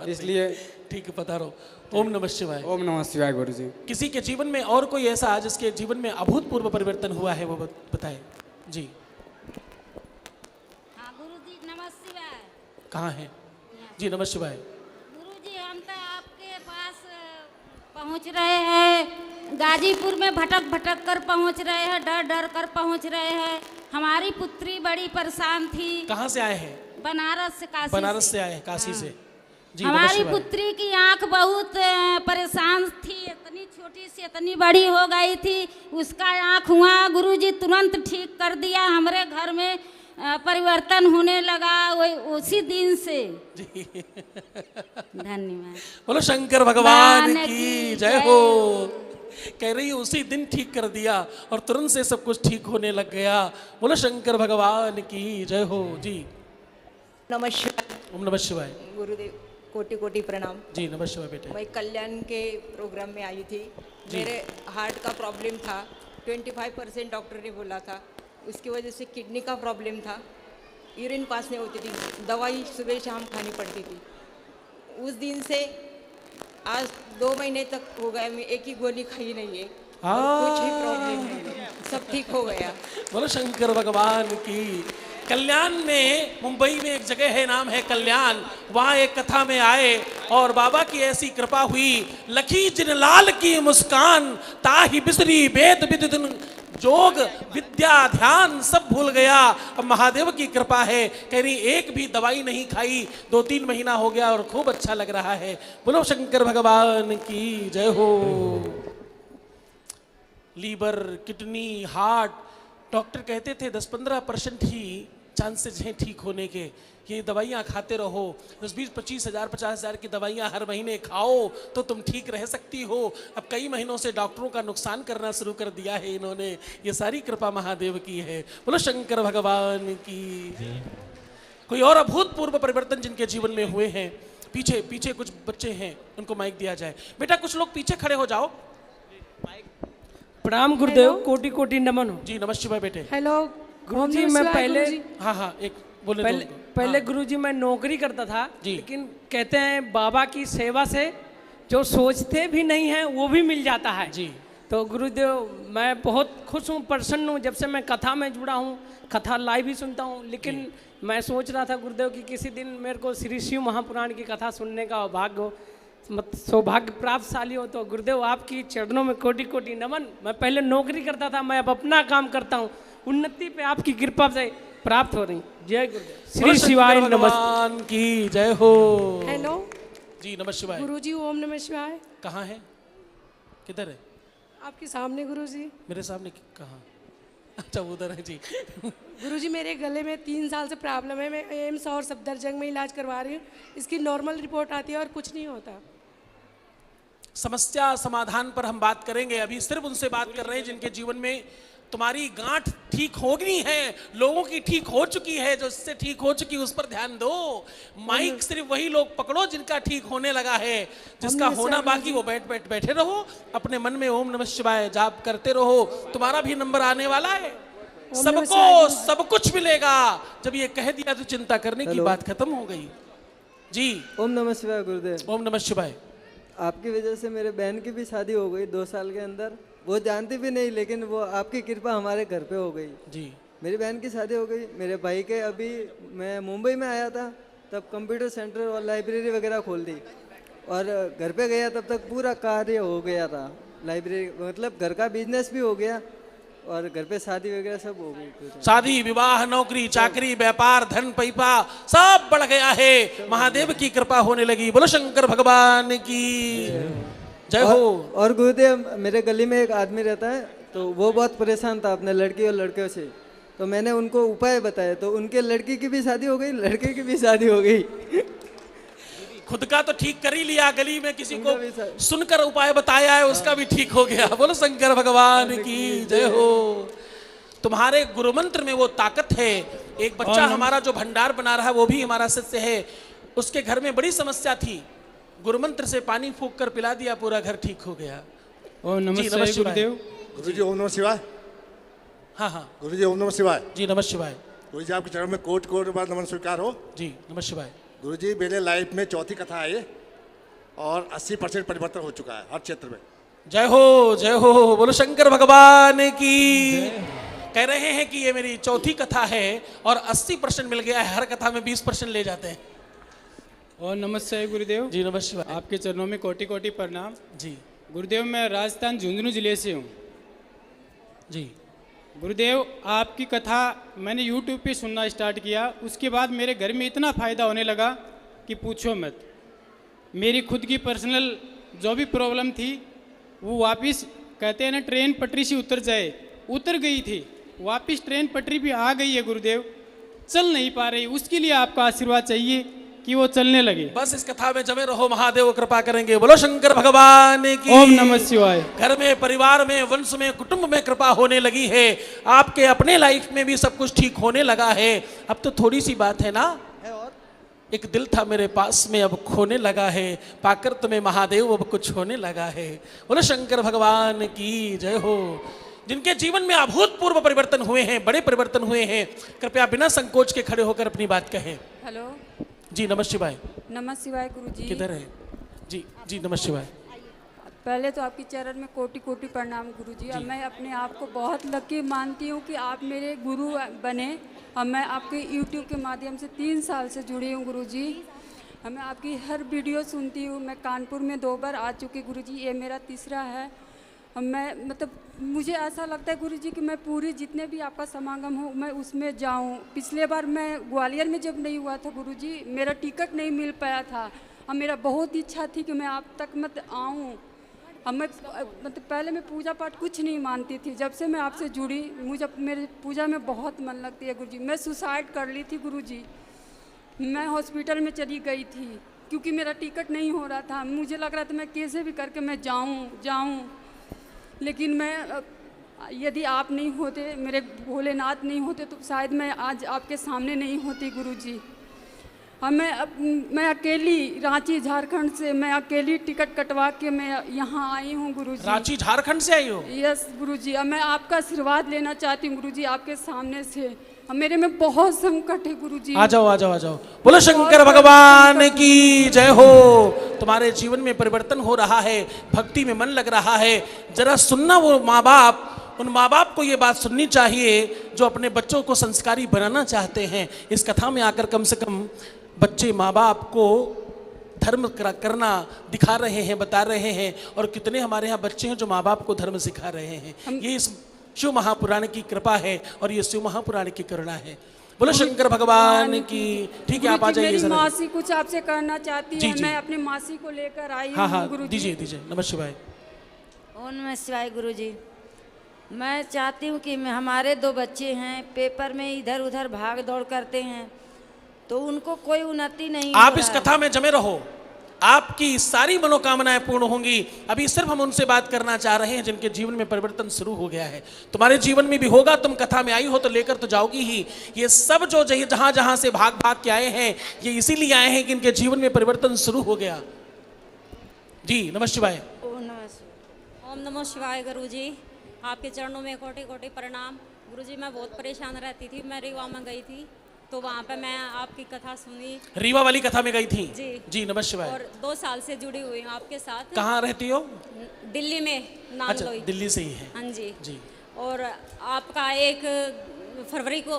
इसलिए ठीक है, पधारो। ओम नमः शिवाय। ओम नमः शिवाय गुरु जी। किसी के जीवन में और कोई ऐसा जिसके जीवन में अभूतपूर्व परिवर्तन हुआ है, वो बताए जी। हाँ गुरुजी नमः शिवाय। कहाँ है जी? नमः शिवाय। गुरुजी हम तो आपके पास पहुँच रहे हैं, गाजीपुर में भटक भटक कर पहुँच रहे हैं, डर डर कर पहुँच रहे हैं। हमारी पुत्री बड़ी परेशान थी। कहाँ से आए हैं? बनारस से। काशी बनारस से आए हैं, काशी से जी। हमारी पुत्री की आंख बहुत परेशान थी, इतनी छोटी सी इतनी बड़ी हो गई थी, उसका आंख हुआ गुरुजी तुरंत ठीक कर दिया। हमारे घर में परिवर्तन होने लगा उसी दिन से। धन्यवाद। बोलो शंकर भगवान की जय हो। कह रही है उसी दिन ठीक कर दिया और तुरंत से सब कुछ ठीक होने लग गया। बोलो शंकर भगवान की जय हो जी। नमः शिवाय। ओम नमः शिवाय। गुरुदेव कोटि कोटि प्रणाम जी। नमः शिवाय बेटे। मैं कल्याण के प्रोग्राम में आई थी। मेरे हार्ट का प्रॉब्लम था, 25% डॉक्टर ने बोला था। उसकी वजह से किडनी का प्रॉब्लम था, यूरिन पास नहीं होती थी, दवाई सुबह शाम खानी पड़ती थी। उस दिन से आज 2 महीने तक हो गए, मैं एक ही गोली खाई नहीं है, कुछ ही प्रॉब्लम नहीं है, सब ठीक हो गया। बोलो शंकर भगवान की। कल्याण में, मुंबई में एक जगह है, नाम है कल्याण। वहाँ एक कथा में आए और बाबा की ऐसी कृपा हुई, लखी जिनलाल की मुस्कान, ताही बिसरी वेद विदिन जोग विद्या ध्यान सब भूल गया। अब महादेव की कृपा है, कह रही एक भी दवाई नहीं खाई, 2-3 महीना हो गया और खूब अच्छा लग रहा है। बोलो शंकर भगवान की जय हो। लीवर, किडनी, हार्ट, डॉक्टर कहते थे 10-15% ही चांसेस हैं ठीक होने के। ये दवाइयाँ खाते रहो, 10-20-25 हज़ार 50 हज़ार की दवाइयाँ हर महीने खाओ तो तुम ठीक रह सकती हो। अब कई महीनों से डॉक्टरों का नुकसान करना शुरू कर दिया है इन्होंने। ये सारी कृपा महादेव की है। बोलो शंकर भगवान की। कोई और अभूतपूर्व परिवर्तन जिनके जीवन में हुए हैं? पीछे पीछे कुछ बच्चे हैं, उनको माइक दिया जाए। बेटा कुछ लोग पीछे खड़े हो जाओ। प्रणाम गुरुदेव, कोटि कोटि नमन हो जी। नमः शिवाय बेटे। हेलो गुरुजी, मैं पहले हाँ एक बोले पहले गुरुजी मैं नौकरी करता था, लेकिन कहते हैं बाबा की सेवा से जो सोचते भी नहीं है वो भी मिल जाता है जी। तो गुरुदेव मैं बहुत खुश हूँ, प्रसन्न हूँ, जब से मैं कथा में जुड़ा हूँ, कथा लाइव भी सुनता हूँ। लेकिन मैं सोच रहा था गुरुदेव कि किसी दिन मेरे को श्री शिव महापुराण की कथा सुनने का भाग्य हो, सौभाग्य प्राप्तशाली हो। तो गुरुदेव आपकी चरणों में कोटि कोटि नमन। मैं पहले नौकरी करता था, मैं अब अपना काम करता हूँ, उन्नति पे आपकी कृपा से प्राप्त हो रही। जय गुरुदेव। श्री शिवाय नमस्ते की जय हो। हेलो जी। नमः शिवाय। गुरुजी ओम नमः शिवाय। कहाँ है, किधर है? आपके सामने गुरुजी। मेरे सामने कहाँ? अच्छा उधर है जी। गुरुजी मेरे गले में 3 साल से प्रॉब्लम है, मैं एम्स और सफदरजंग में इलाज करवा रही हूँ। इसकी नॉर्मल रिपोर्ट आती है और कुछ नहीं होता। समस्या समाधान पर हम बात करेंगे। अभी सिर्फ उनसे बात कर रहे हैं जिनके जीवन में तुम्हारी गांठ ठीक होगी है, लोगों की ठीक हो चुकी है, जो इससे ठीक हो चुकी उस पर ध्यान दो। माइक सिर्फ वही लोग पकड़ो जिनका ठीक होने लगा है, जिसका होना बाकी वो बैठे रहो, अपने मन में ओम नमः शिवाय जाप करते रहो। तुम्हारा भी नंबर आने वाला है, सबको सब कुछ मिलेगा। जब ये कह दिया तो चिंता करने की बात खत्म हो गई जी। ओम नमः शिवाय गुरुदेव। ओम नमः शिवाय। आपकी वजह से मेरे बहन की भी शादी हो गई 2 साल के अंदर। वो जानती भी नहीं, लेकिन वो आपकी कृपा हमारे घर पे हो गई जी। मेरी बहन की शादी हो गई। मेरे भाई के अभी मैं मुंबई में आया था, तब कंप्यूटर सेंटर और लाइब्रेरी वगैरह खोल दी, और घर पे गया तब तक पूरा कार्य हो गया था। लाइब्रेरी मतलब घर का बिजनेस भी हो गया और घर पे शादी वगैरह सब हो गई। शादी विवाह नौकरी चाकरी व्यापार धन पैसा सब बढ़ गया है, महादेव की कृपा होने लगी। बोलो शंकर भगवान की जय हो। और गुरुदेव, मेरे गली में एक आदमी रहता है, तो वो बहुत परेशान था अपने लड़की और लड़के से, तो मैंने उनको उपाय बताया, तो उनके लड़की की भी शादी हो गई, लड़के की भी शादी हो गई। खुद का तो ठीक कर ही लिया, गली में किसी को सुनकर उपाय बताया है उसका भी ठीक हो गया। बोलो शंकर भगवान की जय हो। तुम्हारे गुरु मंत्र में वो ताकत है। एक बच्चा हमारा जो भंडार बना रहा है वो भी हमारा शिष्य है, उसके घर में बड़ी समस्या थी, गुरु मंत्र से पानी फूंक कर पिला दिया, पूरा घर ठीक हो गया। ओम नमः गुरुदेव। गुरुजी ओम नमः शिवाय। हाँ हाँ गुरुजी ओम नमः शिवाय। जी नमः शिवाय। गुरुजी आपके चरण में कोट कोट बार नमन स्वीकार हो। जी नमः शिवाय। गुरुजी मेरे लाइफ में चौथी कथा आई और 80% परिवर्तन हो चुका है हर क्षेत्र में। जय हो जय हो। बोलो शंकर भगवान की। कह रहे हैं कि ये मेरी चौथी कथा है और 80% मिल गया है, हर कथा में 20% ले जाते हैं। और नमस्ते गुरुदेव। जी नमस्ते। आपके चरणों में कोटि कोटि प्रणाम। जी गुरुदेव, मैं राजस्थान झुंझुनू जिले से हूँ। जी गुरुदेव, आपकी कथा मैंने YouTube पे सुनना स्टार्ट किया, उसके बाद मेरे घर में इतना फ़ायदा होने लगा कि पूछो मत। मेरी खुद की पर्सनल जो भी प्रॉब्लम थी वो वापस कहते हैं ना ट्रेन पटरी से उतर जाए, उतर गई थी, वापस ट्रेन पटरी भी आ गई है गुरुदेव। चल नहीं पा रही, उसके लिए आपका आशीर्वाद चाहिए कि वो चलने लगे। बस इस कथा में जमे रहो, महादेव कृपा करेंगे। बोलो शंकर भगवान की। ओम नमः शिवाय। घर में परिवार में वंश में कुटुंब में कृपा होने लगी है, आपके अपने लाइफ में भी सब कुछ ठीक होने लगा है। अब तो थोड़ी सी बात है ना, एक दिल था मेरे पास में अब खोने लगा है, पाकर तुम्हें महादेव अब कुछ होने लगा है। बोलो शंकर भगवान की जय हो। जिनके जीवन में अभूतपूर्व परिवर्तन हुए हैं, बड़े परिवर्तन हुए हैं, कृपया बिना संकोच के खड़े होकर अपनी बात कहें। हेलो जी नमः शिवाय। नमः शिवाय गुरुजी। किधर है? जी जी नमः शिवाय। पहले तो आपकी चरण में कोटि कोटि प्रणाम गुरुजी। और मैं अपने आप को बहुत लकी मानती हूँ कि आप मेरे गुरु बने, और मैं आपके YouTube के माध्यम से 3 साल से जुड़ी हूँ गुरुजी। मैं आपकी हर वीडियो सुनती हूँ। मैं कानपुर में 2 बार आ चुकी गुरुजी, ये मेरा तीसरा है। मैं मतलब मुझे ऐसा लगता है गुरुजी कि मैं पूरी जितने भी आपका समागम हो मैं उसमें जाऊं। पिछले बार मैं ग्वालियर में जब नहीं हुआ था गुरुजी, मेरा टिकट नहीं मिल पाया था, और मेरा बहुत इच्छा थी कि मैं आप तक मत आऊं। अब मैं मतलब पहले मैं पूजा पाठ कुछ नहीं मानती थी, जब से मैं आपसे जुड़ी मुझे मेरे पूजा में बहुत मन लगती है गुरुजी। मैं सुसाइड कर ली थी गुरुजी, मैं हॉस्पिटल में चली गई थी क्योंकि मेरा टिकट नहीं हो रहा था। मुझे लग रहा था मैं कैसे भी करके मैं जाऊं, लेकिन मैं यदि आप नहीं होते, मेरे भोलेनाथ नहीं होते, तो शायद मैं आज आपके सामने नहीं होती गुरुजी। और मैं अकेली रांची झारखंड से मैं अकेली टिकट कटवा के मैं यहाँ आई हूँ गुरुजी। रांची झारखंड से आई हो? यस गुरुजी। और मैं आपका आशीर्वाद लेना चाहती हूँ गुरुजी आपके सामने से। मेरे में बहुत संकट है गुरुजी। आ जाओ आ जाओ आ जाओ। बोलो शंकर भगवान की जय हो। तुम्हारे जीवन में परिवर्तन हो रहा है, भक्ति में मन लग रहा है। जरा सुनना वो माँ बाप, उन माँ बाप को ये बात सुननी चाहिए जो अपने बच्चों को संस्कारी बनाना चाहते हैं। इस कथा में आकर कम से कम बच्चे माँ बाप को धर्म करना दिखा रहे हैं, बता रहे हैं। और कितने हमारे यहाँ बच्चे हैं जो माँ बाप को धर्म सिखा रहे हैं। ये इस शिव महापुराण की कृपा है और ये शिव महापुराण की करुणा है। बोलो शंकर भगवान की। ठीक है, आप आ जाइए। मेरी मासी कुछ आपसे करना चाहती है, मैं अपनी मासी को लेकर आई हूँ। हाँ गुरुजी। दीजिए दीजिए। नमः शिवाय। ओम नमः शिवाय गुरुजी। मैं चाहती हूँ कि हमारे 2 बच्चे हैं, पेपर में इधर उधर भाग दौड़ करते हैं, तो उनको कोई उन्नति नहीं। आप इस कथा में जमे रहो, आपकी सारी मनोकामनाएं पूर्ण होंगी। अभी सिर्फ हम उनसे बात करना चाह रहे हैं जिनके जीवन में परिवर्तन शुरू हो गया है। तुम्हारे जीवन में भी होगा, तुम कथा में आई हो तो लेकर तो जाओगी ही। ये सब जो जहां जहां से भाग भाग के आए हैं, ये इसीलिए आए हैं कि इनके जीवन में परिवर्तन शुरू हो गया। जी नमः शिवाय। ओम नमः शिवाय गुरुजी। आपके चरणों में कोटि कोटि प्रणाम गुरुजी। मैं बहुत परेशान रहती थी, मैं रीवा में गई थी, तो वहाँ पे मैं आपकी कथा सुनी। रीवा वाली कथा में गई थी? जी जी नमः शिवाय। और 2 साल से जुड़ी हुई हूँ आपके साथ। कहाँ रहती हो? दिल्ली में, अच्छा, दिल्ली से ही है। हाँ जी जी। और आपका 1 फरवरी को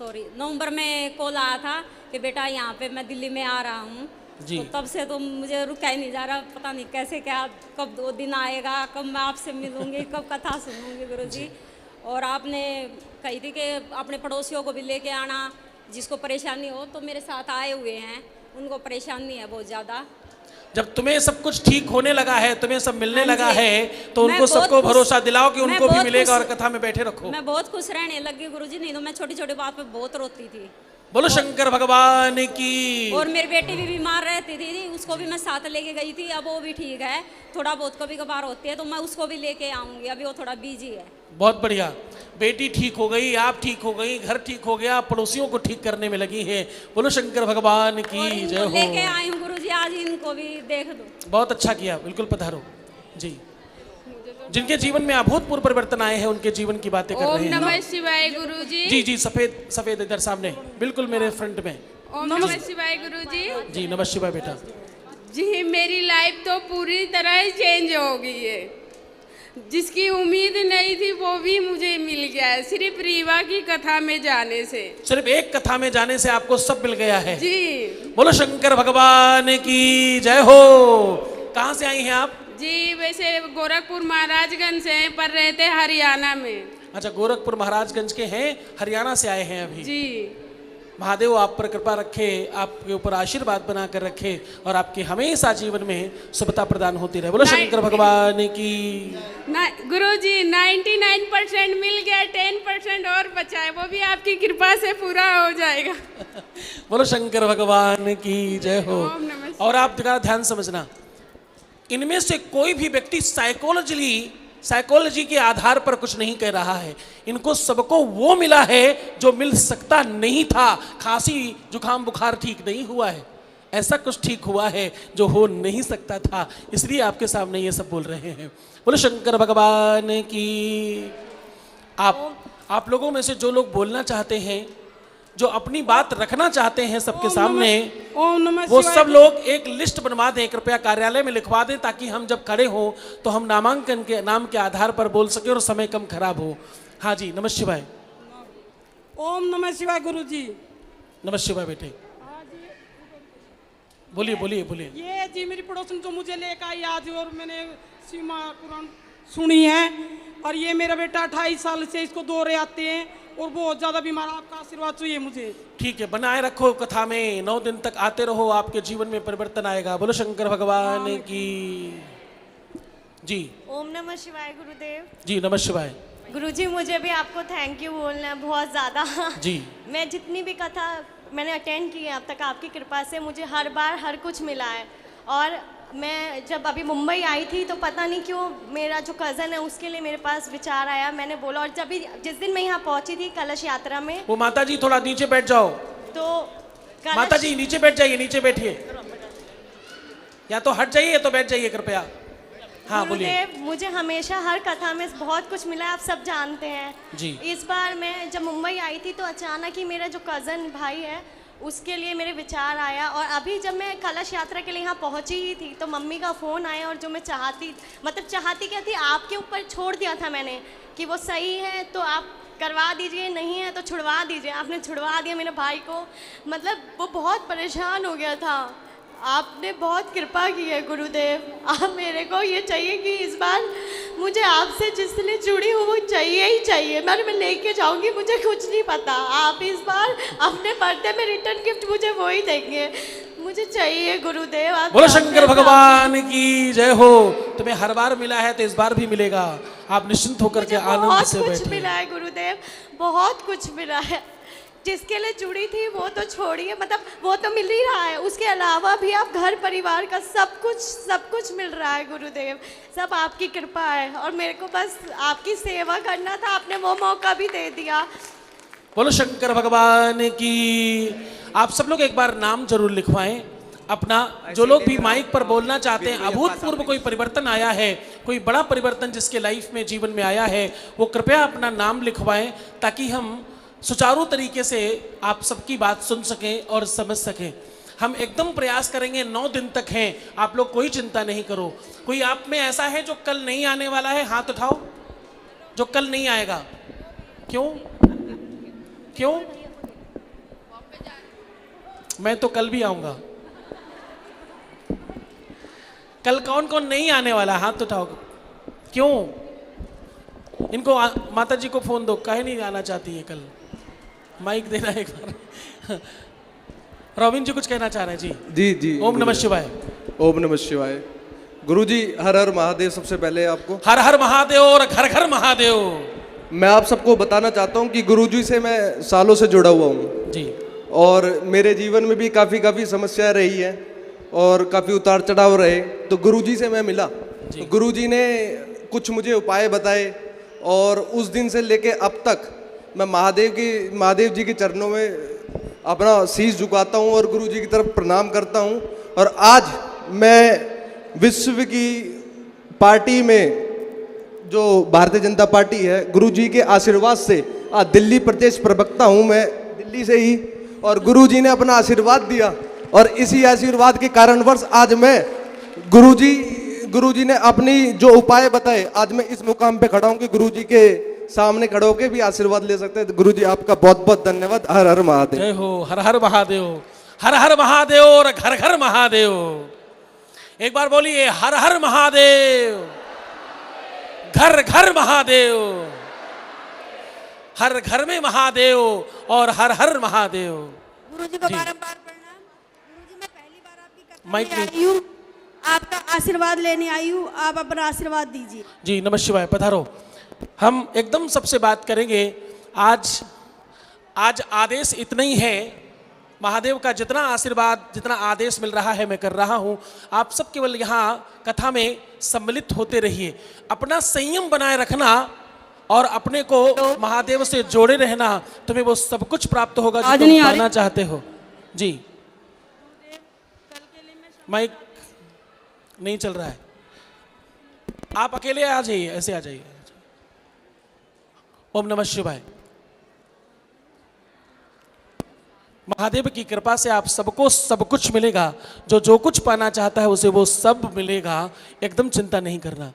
नवंबर में कॉल आया था कि बेटा यहाँ पे मैं दिल्ली में आ रहा हूँ। जी। तो तब से तो मुझे रुका ही नहीं जा रहा, पता नहीं कैसे क्या, कब 2 दिन आएगा, कब मैं आपसे मिलूंगी, कब कथा सुनूंगी गुरुजी। और आपने कही थी कि अपने पड़ोसियों को भी लेके आना, जिसको परेशानी हो। तो मेरे साथ आए हुए हैं, उनको परेशानी है बहुत ज़्यादा। जब तुम्हें सब कुछ ठीक होने लगा है, तुम्हें सब मिलने हाँ लगा जी। है, तो मैं उनको बहुत सबको खुश- भरोसा दिलाओ कि मैं उनको भी बहुत मिलेगा खुश- और कथा में बैठे रखो। मैं बहुत खुश रहने लगी गुरुजी, नहीं तो मैं छोटी छोटी बात पे बहुत रोती थी। बोलो शंकर भगवान की। और मेरी बेटी भी बीमार रहती थी, उसको भी मैं साथ लेके गई थी। अब वो भी ठीक है, थोड़ा बहुत कभी कभार होती है, तो मैं उसको भी लेके आऊंगी। अभी वो थोड़ा बिजी है। बहुत बढ़िया, बेटी ठीक हो गई, आप ठीक हो गई, घर ठीक हो गया, पड़ोसियों को ठीक करने में लगी है। बोलो शंकर भगवान की जय हो। लेके आई हूँ गुरुजी, आज इनको भी देख दो। बहुत अच्छा किया, बिल्कुल पधारो जी। जिनके जीवन में अभूतपूर्व परिवर्तन आए हैं, उनके जीवन की बातें कर ओम रहे हैं। नमः शिवाय गुरुजी। जी जी, सफेद सफेद इधर सामने, बिल्कुल मेरे फ्रंट में। ओम नमः शिवाय गुरुजी। जी नमः शिवाय बेटा। जी मेरी लाइफ तो पूरी तरह ही चेंज हो गई है। जिसकी उम्मीद नहीं थी वो भी मुझे मिल गया है, सिर्फ रीवा की कथा में जाने से। सिर्फ एक कथा में जाने से आपको सब मिल गया है। जी बोलो शंकर भगवान की जय हो। कहाँ से आई हैं आप? जी वैसे गोरखपुर महाराजगंज से हैं, पर रहते हरियाणा में। अच्छा, गोरखपुर महाराजगंज के हैं, हरियाणा से आए हैं अभी। जी महादेव आप पर कृपा रखे, आपके ऊपर आशीर्वाद बना कर रखे और आपके हमेशा जीवन में शुभता प्रदान होती रहे। बोलो शंकर भगवान की। गुरुजी 99% मिल गया, 10% और बचा है, वो भी आपकी कृपा से पूरा हो जाएगा। बोलो शंकर भगवान की जय हो। ओम नमः शिवाय। और आप जरा ध्यान समझना, इनमें से कोई भी व्यक्ति साइकोलॉजी के आधार पर कुछ नहीं कह रहा है। इनको सबको वो मिला है जो मिल सकता नहीं था। खांसी जुकाम बुखार ठीक नहीं हुआ है, ऐसा कुछ ठीक हुआ है जो हो नहीं सकता था, इसलिए आपके सामने ये सब बोल रहे हैं। बोलो शंकर भगवान की। आप लोगों में से जो लोग बोलना चाहते हैं, जो अपनी बात रखना चाहते हैं सबके सामने, वो सब लोग एक लिस्ट बनवा दें, कृपया कार्यालय में लिखवा दें, ताकि हम जब खड़े हों तो हम नामांकन के नाम के आधार पर बोल सके और समय कम खराब हो। हाँ जी, नमः शिवाय। ओम नमः शिवाय गुरुजी। नमः शिवाय बेटे, बोलिए बोलिए बोलिए। ये जी मेरी पड़ोसन जो मुझे लेकर आई आज, और मैंने शिव महापुराण सुनी है, और ये मेरा बेटा 28 साल से इसको दौरे आते हैं और बहुत ज्यादा बीमार। आपका आशीर्वाद चाहिए मुझे। ठीक है, बनाए रखो कथा में, 9 दिन तक आते रहो, आपके जीवन में परिवर्तन आएगा। बोलो शंकर भगवान की जी। ओम नमः शिवाय गुरुदेव। जी नमः शिवाय। गुरुजी मुझे भी आपको थैंक यू बोलना है बहुत ज़्यादा। जी मैं जितनी भी कथा मैंने अटेंड की है अब तक, आपकी कृपा से मुझे हर बार हर कुछ मिला है। और मैं जब अभी मुंबई आई थी तो पता नहीं क्यों मेरा जो कज़न है उसके लिए मेरे पास विचार आया, मैंने बोला। और जब भी जिस दिन मैं यहाँ पहुँची थी कलश यात्रा में, वो माता जी थोड़ा नीचे बैठ जाओ। तो माता जी नीचे बैठ जाइए, नीचे बैठिए, या तो हट जाइए तो बैठ जाइए कृपया। हाँ बोलिए। गुरुदेव मुझे हमेशा हर कथा में बहुत कुछ मिला है, आप सब जानते हैं जी। इस बार मैं जब मुंबई आई थी तो अचानक ही मेरा जो कज़न भाई है उसके लिए मेरे विचार आया। और अभी जब मैं कलश यात्रा के लिए यहाँ पहुँची ही थी तो मम्मी का फ़ोन आया, और जो मैं चाहती क्या थी, आपके ऊपर छोड़ दिया था मैंने कि वो सही है तो आप करवा दीजिए, नहीं है तो छुड़वा दीजिए। आपने छुड़वा दिया मेरे भाई को, मतलब वो बहुत परेशान हो गया था। आपने बहुत कृपा की है गुरुदेव। आप मेरे को ये चाहिए कि इस बार मुझे आपसे जिसने जुड़ी हो वो चाहिए ही चाहिए। मैं लेके जाऊंगी, मुझे कुछ नहीं पता। आप इस बार अपने बर्थडे में रिटर्न गिफ्ट मुझे वो ही देंगे, मुझे चाहिए गुरुदेव। आप बोलो शंकर भगवान की जय हो। तुम्हें हर बार मिला है तो इस बार भी मिलेगा, आप निश्चिंत होकर के आनंद से बहुत कुछ बैठिए। मिला है गुरुदेव, बहुत कुछ मिला है। जिसके लिए जुड़ी थी वो तो छोड़िए, मतलब वो तो मिल ही रहा है, उसके अलावा भी आप घर परिवार का सब कुछ मिल रहा है गुरुदेव। सब आपकी कृपा है और मेरे को बस आपकी सेवा करना था, आपने वो मौका भी दे दिया। बोलो शंकर भगवान की। आप सब लोग एक बार नाम जरूर लिखवाएं अपना। जो लोग भी माइक पर बोलना चाहते हैं, अभूतपूर्व कोई परिवर्तन आया है, कोई बड़ा परिवर्तन जिसके लाइफ में जीवन में आया है, वो कृपया अपना नाम लिखवाएं, ताकि हम सुचारू तरीके से आप सबकी बात सुन सकें और समझ सकें। हम एकदम प्रयास करेंगे, 9 दिन तक हैं, आप लोग कोई चिंता नहीं करो। कोई आप में ऐसा है जो कल नहीं आने वाला है, हाथ उठाओ जो कल नहीं आएगा। क्यों क्यों? मैं तो कल भी आऊंगा। कल कौन कौन नहीं आने वाला, हाथ उठाओ। क्यों? इनको माता जी को फोन दो, काहे नहीं आना चाहती है कल? माइक देना एक बार। रॉबिन जी कुछ कहना चाह रहे हैं जी? जी जी। ओम नमः शिवाय। ओम नमः शिवाय। गुरुजी हर हर महादेव। सबसे पहले आपको हर हर महादेव और घर घर महादेव। मैं आप सबको बताना चाहता हूँ कि गुरुजी से मैं सालों से जुड़ा हुआ हूँ जी, और मेरे जीवन में भी काफ़ी समस्याएं रही है और काफ़ी उतार चढ़ाव रहे। तो गुरुजी से मैं मिला, तो गुरुजी ने कुछ मुझे उपाय बताए और उस दिन से लेके अब तक मैं महादेव जी के चरणों में अपना शीश झुकाता हूँ और गुरुजी की तरफ प्रणाम करता हूँ। और आज मैं विश्व की पार्टी में, जो भारतीय जनता पार्टी है, गुरुजी के आशीर्वाद से आज दिल्ली प्रदेश प्रवक्ता हूँ मैं, दिल्ली से ही। और गुरुजी ने अपना आशीर्वाद दिया और इसी आशीर्वाद के कारणवश आज मैं गुरुजी ने अपनी जो उपाय बताए, आज मैं इस मुकाम पे खड़ा हूँ कि गुरुजी के सामने खड़े होकर भी आशीर्वाद ले सकते हैं। गुरुजी आपका बहुत बहुत धन्यवाद। हर हर महादेव। जय हो। हर हर महादेव। हर हर महादेव और घर घर महादेव। एक बार बोलिए, हर हर महादेव, घर घर महादेव, हर घर में महादेव और हर हर महादेव। गुरुजी को बारंबार प्रणाम। गुरुजी मैं पहली बार आपकी कथा माइक में आई हूँ, आपका आशीर्वाद लेने आई हूँ, आप अपना आशीर्वाद दीजिए। जी नमः शिवाय। पधारो। हम एकदम सबसे बात करेंगे। आज आदेश इतना ही है, महादेव का जितना आशीर्वाद, जितना आदेश मिल रहा है मैं कर रहा हूँ। आप सब केवल यहाँ कथा में सम्मिलित होते रहिए, अपना संयम बनाए रखना और अपने को महादेव से जोड़े रहना। तुम्हें वो सब कुछ प्राप्त होगा जो तुम पाना चाहते हो। जी माइक नहीं चल रहा है, आप अकेले आ जाइए, ऐसे आ जाइए। ओम नमः शिवाय। महादेव की कृपा से आप सबको सब कुछ मिलेगा, जो कुछ पाना चाहता है उसे वो सब मिलेगा। एकदम चिंता नहीं करना।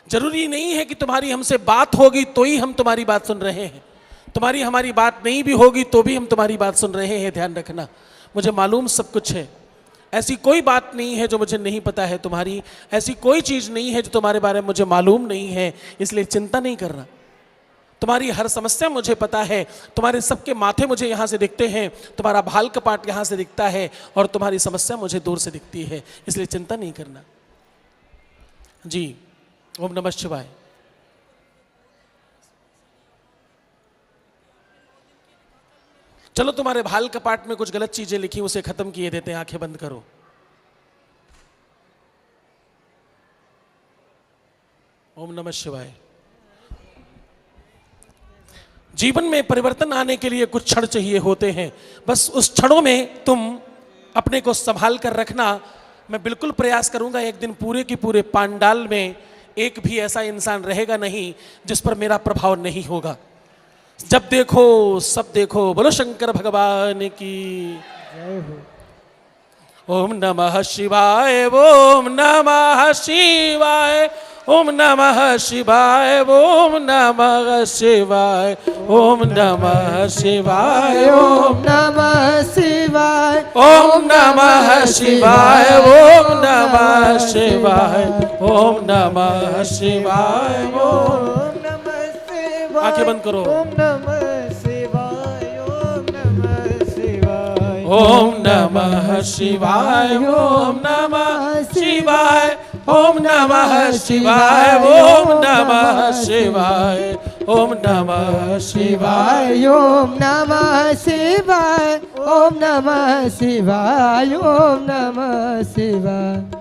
जरूरी नहीं है कि तुम्हारी हमसे बात होगी तो ही हम तुम्हारी बात सुन रहे हैं, तुम्हारी हमारी बात नहीं भी होगी तो भी हम तुम्हारी बात सुन रहे हैं। ध्यान रखना, मुझे मालूम सब कुछ है। ऐसी कोई बात नहीं है जो मुझे नहीं पता है तुम्हारी, ऐसी कोई चीज़ नहीं है जो तुम्हारे बारे में मुझे मालूम नहीं है, इसलिए चिंता नहीं करना। तुम्हारी हर समस्या मुझे पता है, तुम्हारे सबके माथे मुझे यहाँ से दिखते हैं, तुम्हारा भाल कपाट यहाँ से दिखता है और तुम्हारी समस्या मुझे दूर से दिखती है, इसलिए चिंता नहीं करना। जी ओम नमः शिवाय। चलो तुम्हारे भाल कपाट में कुछ गलत चीजें लिखी, उसे खत्म किए देते हैं। आंखें बंद करो। ओम नमः शिवाय। जीवन में परिवर्तन आने के लिए कुछ क्षण चाहिए होते हैं, बस उस क्षणों में तुम अपने को संभाल कर रखना। मैं बिल्कुल प्रयास करूंगा एक दिन पूरे की पूरे पांडाल में एक भी ऐसा इंसान रहेगा नहीं जिस पर मेरा प्रभाव नहीं होगा। जब देखो सब देखो। बोलो शंकर भगवान की जय हो। ओम नमः शिवाय। ओम नमः शिवाय। ओम नमः शिवाय। ओम नमः शिवाय। ओम नमः शिवाय। ओम नमः शिवाय। ओम नमः शिवाय। ओम नमः शिवाय। ओम नमः शिवाय। ओम नमः शिवाय। आंखें बंद करो। ओम नमः शिवाय। ओम नमः शिवाय। ओम नमः शिवाय। ओम नमः शिवाय। ओम नमः शिवाय। ओम नमः शिवाय। ओम नमः शिवाय। ओम नमः शिवाय। ओम नमः शिवाय। ओम नमः शिवाय।